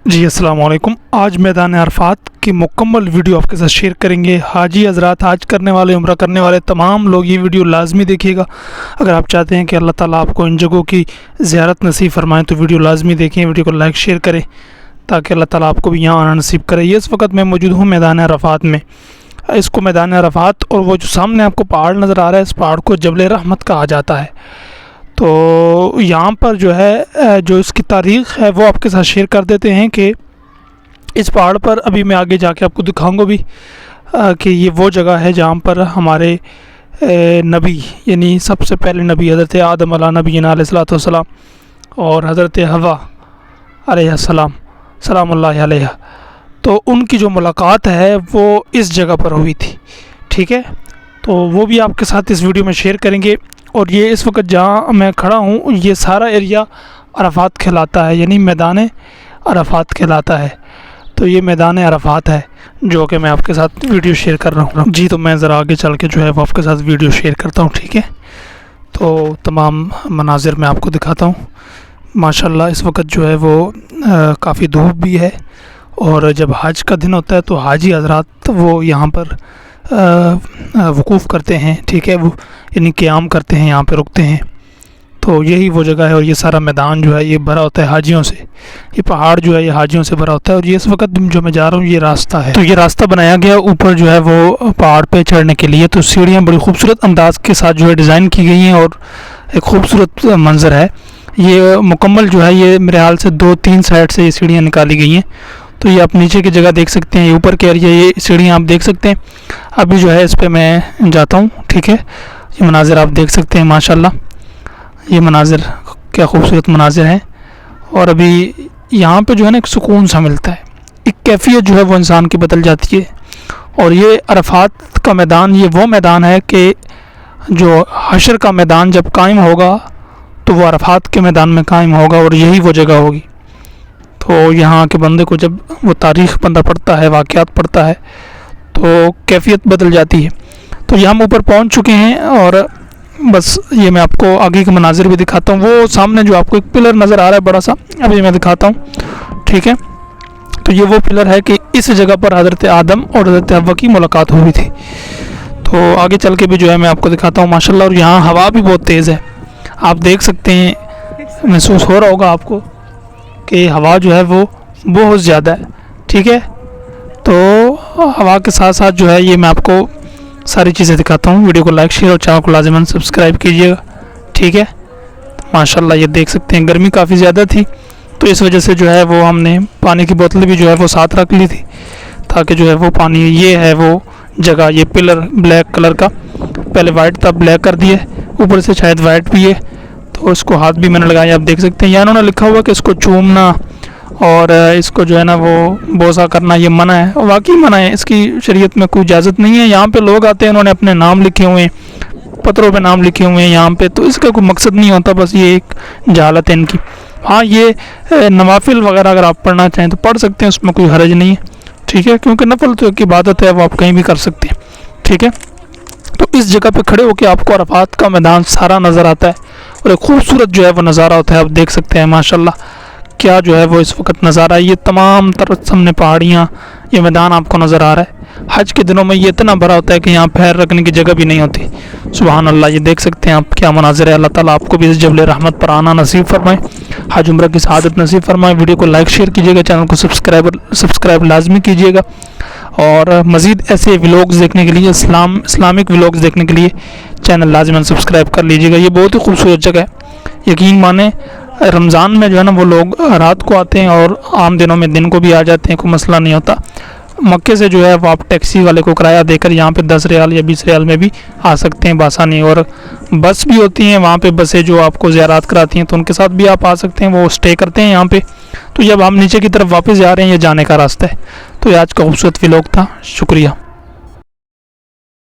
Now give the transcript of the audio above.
جی السلام علیکم۔ آج میدان عرفات کی مکمل ویڈیو آپ کے ساتھ شیئر کریں گے۔ حاجی حضرات، حج کرنے والے، عمرہ کرنے والے تمام لوگ یہ ویڈیو لازمی دیکھیے گا۔ اگر آپ چاہتے ہیں کہ اللہ تعالیٰ آپ کو ان جگہوں کی زیارت نصیب فرمائیں تو ویڈیو لازمی دیکھیں، ویڈیو کو لائک شیئر کریں تاکہ اللہ تعالیٰ آپ کو بھی یہاں آنا نصیب کرے۔ یہ اس وقت میں موجود ہوں میدان عرفات میں۔ اس کو میدان عرفات، اور وہ جو سامنے آپ کو پہاڑ نظر آ رہا ہے، اس پہاڑ کو جبل رحمت کہا جاتا ہے۔ تو یہاں پر جو ہے جو اس کی تاریخ ہے وہ آپ کے ساتھ شیئر کر دیتے ہیں کہ اس پہاڑ پر ابھی میں آگے جا کے آپ کو دکھاؤں گا بھی کہ یہ وہ جگہ ہے جہاں پر ہمارے نبی، یعنی سب سے پہلے نبی حضرت آدم علیہ نبینا علیہ الصلوۃ والسلام اور حضرت حوا علیہ السلام سلام اللہ علیہ، تو ان کی جو ملاقات ہے وہ اس جگہ پر ہوئی تھی۔ ٹھیک ہے، تو وہ بھی آپ کے ساتھ اس ویڈیو میں شیئر کریں گے۔ اور یہ اس وقت جہاں میں کھڑا ہوں یہ سارا ایریا عرفات کہلاتا ہے، یعنی میدان عرفات کہلاتا ہے۔ تو یہ میدان عرفات ہے جو کہ میں آپ کے ساتھ ویڈیو شیئر کر رہا ہوں۔ جی تو میں ذرا آگے چل کے جو ہے وہ آپ کے ساتھ ویڈیو شیئر کرتا ہوں۔ ٹھیک ہے، تو تمام مناظر میں آپ کو دکھاتا ہوں۔ ماشاءاللہ اس وقت جو ہے وہ کافی دھوپ بھی ہے، اور جب حج کا دن ہوتا ہے تو حاجی حضرات وہ یہاں پر وقوف کرتے ہیں۔ ٹھیک ہے، وہ یعنی قیام کرتے ہیں، یہاں پہ رکتے ہیں۔ تو یہی وہ جگہ ہے، اور یہ سارا میدان جو ہے یہ بھرا ہوتا ہے حاجیوں سے۔ یہ پہاڑ جو ہے یہ حاجیوں سے بھرا ہوتا ہے، اور یہ اس وقت جو میں جا رہا ہوں یہ راستہ ہے۔ تو یہ راستہ بنایا گیا اوپر جو ہے وہ پہاڑ پہ چڑھنے کے لیے۔ تو سیڑھیاں بڑی خوبصورت انداز کے ساتھ جو ہے ڈیزائن کی گئی ہیں، اور ایک خوبصورت منظر ہے۔ یہ مکمل جو ہے یہ میرے حال سے 2-3 سائڈ سے یہ سیڑھیاں نکالی گئی ہیں۔ تو یہ آپ نیچے کی جگہ دیکھ سکتے ہیں، یہ اوپر کے ایریا یہ سیڑھیاں آپ دیکھ سکتے ہیں۔ ابھی جو ہے اس پہ میں جاتا ہوں۔ ٹھیک ہے، یہ مناظر آپ دیکھ سکتے ہیں، ماشاءاللہ یہ مناظر کیا خوبصورت مناظر ہیں۔ اور ابھی یہاں پہ جو ہے نا ایک سکون سا ملتا ہے، ایک کیفیت جو ہے وہ انسان کی بدل جاتی ہے۔ اور یہ عرفات کا میدان یہ وہ میدان ہے کہ جو حشر کا میدان جب قائم ہوگا تو وہ عرفات کے میدان میں قائم ہوگا، اور یہی وہ جگہ ہوگی۔ تو یہاں کے بندے کو جب وہ تاریخ بندہ پڑھتا ہے، واقعات پڑھتا ہے، تو کیفیت بدل جاتی ہے۔ تو یہ ہم اوپر پہنچ چکے ہیں، اور بس یہ میں آپ کو آگے کے مناظر بھی دکھاتا ہوں۔ وہ سامنے جو آپ کو ایک پلر نظر آ رہا ہے بڑا سا، ابھی میں دکھاتا ہوں۔ ٹھیک ہے، تو یہ وہ پلر ہے کہ اس جگہ پر حضرت آدم اور حضرت حوا کی ملاقات ہوئی تھی۔ تو آگے چل کے بھی جو ہے میں آپ کو دکھاتا ہوں، ماشاءاللہ۔ اور یہاں ہوا بھی بہت تیز ہے، آپ دیکھ سکتے ہیں، محسوس ہو رہا ہوگا آپ کو کہ ہوا جو ہے وہ بہت زیادہ ہے۔ ٹھیک ہے، تو ہوا کے ساتھ ساتھ جو ہے یہ میں آپ کو ساری چیزیں دکھاتا ہوں۔ ویڈیو کو لائک شیئر اور چینل کو لازماً سبسکرائب کیجیے گا۔ ٹھیک ہے، ماشاءاللہ یہ دیکھ سکتے ہیں، گرمی کافی زیادہ تھی تو اس وجہ سے جو ہے وہ ہم نے پانی کی بوتلیں بھی جو ہے وہ ساتھ رکھ لی تھی، تاکہ جو ہے وہ پانی، یہ ہے وہ جگہ، یہ پلر بلیک کلر کا، پہلے وائٹ تھا بلیک کر دیے، اوپر سے شاید وائٹ بھی ہے، تو اس کو ہاتھ بھی میں نے لگایا، آپ دیکھ سکتے ہیں۔ یہاں انہوں نے لکھا ہوا کہ اس کو چومنا اور اس کو جو ہے نا وہ بوسہ کرنا یہ منع ہے، اور واقعی منع ہے، اس کی شریعت میں کوئی اجازت نہیں ہے۔ یہاں پہ لوگ آتے ہیں، انہوں نے اپنے نام لکھے ہوئے ہیں، پتھروں پہ نام لکھے ہوئے ہیں یہاں پہ، تو اس کا کوئی مقصد نہیں ہوتا، بس یہ ایک جہالت ہے ان کی۔ ہاں، یہ نوافل وغیرہ اگر آپ پڑھنا چاہیں تو پڑھ سکتے ہیں، اس میں کوئی حرج نہیں ہے۔ ٹھیک ہے، کیونکہ نفل تو ایک عبادت ہے، وہ آپ کہیں بھی کر سکتے ہیں۔ ٹھیک ہے، تو اس جگہ پہ کھڑے ہو کے آپ کو عرفات کا میدان سارا نظر آتا ہے، اور ایک خوبصورت جو ہے وہ نظارہ ہوتا ہے، آپ دیکھ سکتے ہیں ماشاءاللہ کیا جو ہے وہ اس وقت نظارہ ہے۔ یہ تمام طرف سامنے پہاڑیاں، یہ میدان آپ کو نظر آ رہا ہے۔ حج کے دنوں میں یہ اتنا بھرا ہوتا ہے کہ یہاں پیر رکھنے کی جگہ بھی نہیں ہوتی۔ سبحان اللہ، یہ دیکھ سکتے ہیں آپ کیا مناظر ہے۔ اللہ تعالیٰ آپ کو بھی اس جبل رحمت پر آنا نصیب فرمائے، حج عمرہ کی سعادت نصیب فرمائے۔ ویڈیو کو لائک شیئر کیجیے گا، چینل کو سبسکرائب لازمی کیجیے گا، اور مزید ایسے ولاگز دیکھنے کے لیے، اسلامک ولاگز دیکھنے کے لیے چینل لازماً سبسکرائب کر لیجیے گا۔ یہ بہت ہی خوبصورت جگہ ہے، یقین مانیں۔ رمضان میں جو ہے نا وہ لوگ رات کو آتے ہیں، اور عام دنوں میں دن کو بھی آ جاتے ہیں، کوئی مسئلہ نہیں ہوتا۔ مکے سے جو ہے وہ آپ ٹیکسی والے کو کرایہ دے کر یہاں پہ 10 ریال یا 20 ریال میں بھی آ سکتے ہیں بآسانی، اور بس بھی ہوتی ہیں وہاں پہ، بسیں جو آپ کو زیارات کراتی ہیں تو ان کے ساتھ بھی آپ آ سکتے ہیں، وہ اسٹے کرتے ہیں یہاں پہ۔ تو جب ہم نیچے کی طرف واپس جا رہے ہیں، یہ جانے کا راستہ ہے۔ تو یہ آج کا خوبصورت ولاگ تھا، شکریہ۔